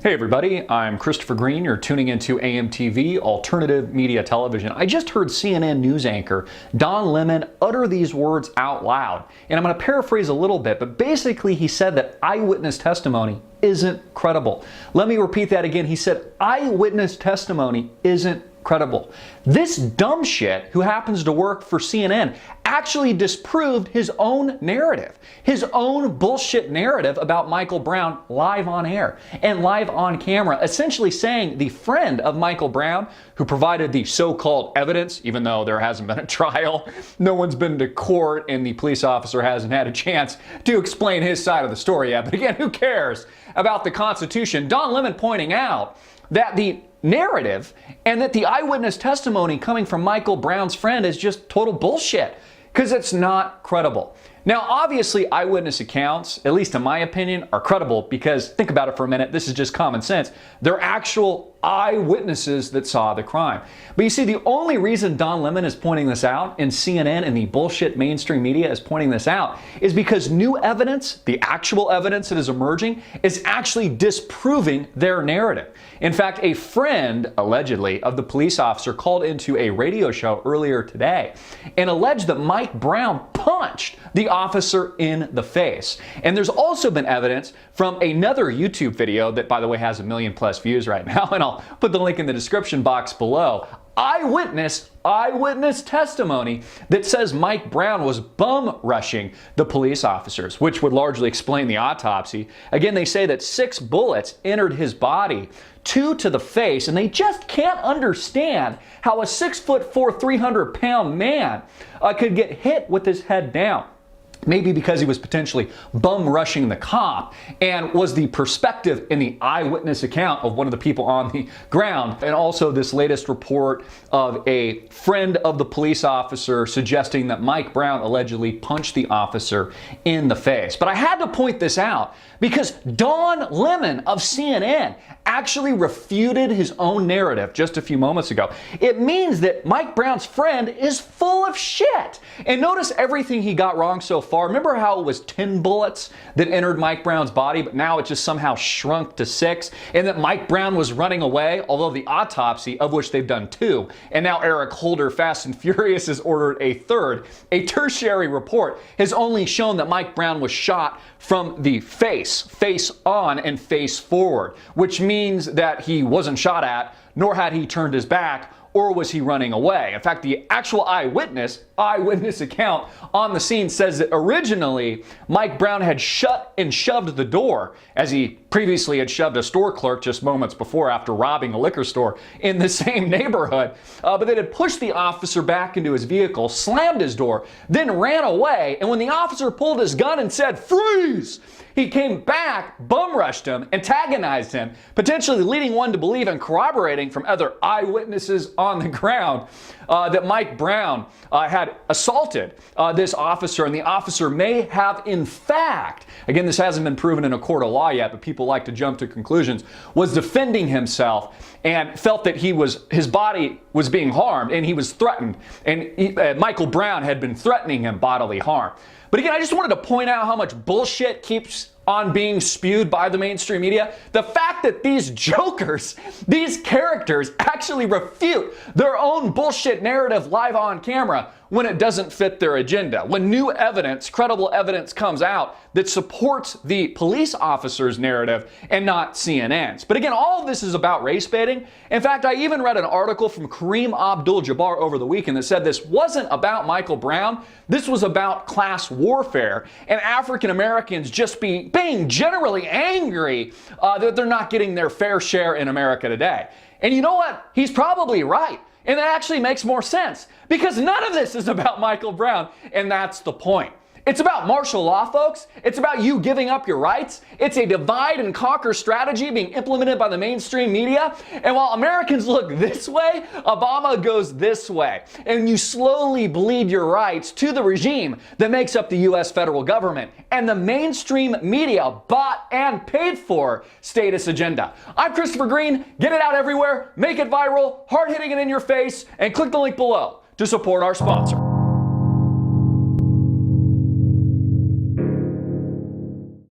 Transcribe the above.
Hey everybody, I'm Christopher Green. You're tuning into AMTV, Alternative Media Television. I just heard CNN news anchor Don Lemon utter these words out loud. And I'm going to paraphrase a little bit, but basically he said that eyewitness testimony isn't credible. Let me repeat that again. He said eyewitness testimony isn't credible. This dumb shit who happens to work for CNN actually disproved his own narrative, his own bullshit narrative about Michael Brown live on air and live on camera, essentially saying the friend of Michael Brown who provided the so-called evidence, even though there hasn't been a trial, no one's been to court, and the police officer hasn't had a chance to explain his side of the story yet. But again, who cares about the Constitution? Don Lemon pointing out that the narrative and that the eyewitness testimony coming from Michael Brown's friend is just total bullshit because it's not credible. Now, obviously, eyewitness accounts, at least in my opinion, are credible because, think about it for a minute, this is just common sense. They're actual eyewitnesses that saw the crime. But you see, the only reason Don Lemon is pointing this out, and CNN and the bullshit mainstream media is pointing this out, is because new evidence, the actual evidence that is emerging, is actually disproving their narrative. In fact, a friend, allegedly, of the police officer called into a radio show earlier today and alleged that Mike Brown punched the officer in the face. And there's also been evidence from another YouTube video that, by the way, has 1 million+ views right now, and I'll put the link in the description box below. Eyewitness testimony that says Mike Brown was bum rushing the police officers, which would largely explain the autopsy. Again, they say that 6 bullets entered his body, 2 to the face, and they just can't understand how a 6'4", 300-pound man could get hit with his head down. Maybe because he was potentially bum rushing the cop and was the perspective in the eyewitness account of one of the people on the ground. And also this latest report of a friend of the police officer suggesting that Mike Brown allegedly punched the officer in the face. But I had to point this out because Don Lemon of CNN actually refuted his own narrative just a few moments ago. It means that Mike Brown's friend is full of shit. And notice everything he got wrong so far. Remember how it was 10 bullets that entered Mike Brown's body, but now it just somehow shrunk to 6, and that Mike Brown was running away, although the autopsy, of which they've done 2, and now Eric Holder, Fast and Furious, has ordered a 3rd. A tertiary report has only shown that Mike Brown was shot from the face on and face forward, which means that he wasn't shot at, nor had he turned his back, or was he running away? In fact, the actual eyewitness account on the scene says that originally Mike Brown had shut and shoved the door, as he previously had shoved a store clerk just moments before after robbing a liquor store in the same neighborhood. But they had pushed the officer back into his vehicle, slammed his door, then ran away. And when the officer pulled his gun and said, "Freeze!" he came back, bum rushed him, antagonized him, potentially leading one to believe and corroborating from other eyewitnesses on the ground that Mike Brown had assaulted this officer, and the officer may have, in fact, again, this hasn't been proven in a court of law yet, but people like to jump to conclusions, was defending himself and felt that his body was being harmed and he was threatened, and Michael Brown had been threatening him bodily harm. But again, I just wanted to point out how much bullshit keeps on being spewed by the mainstream media. The fact that these jokers, these characters, actually refute their own bullshit narrative live on camera when it doesn't fit their agenda. When new evidence, credible evidence comes out that supports the police officer's narrative and not CNN's. But again, all of this is about race baiting. In fact, I even read an article from Kareem Abdul-Jabbar over the weekend that said this wasn't about Michael Brown. This was about class warfare and African Americans just being generally angry that they're not getting their fair share in America today. And you know what? He's probably right. And that actually makes more sense because none of this is about Michael Brown, and that's the point. It's about martial law, folks. It's about you giving up your rights. It's a divide and conquer strategy being implemented by the mainstream media. And while Americans look this way, Obama goes this way. And you slowly bleed your rights to the regime that makes up the U.S. federal government and the mainstream media bought and paid for status agenda. I'm Christopher Green. Get it out everywhere. Make it viral. Hard hitting it in your face. And click the link below to support our sponsor.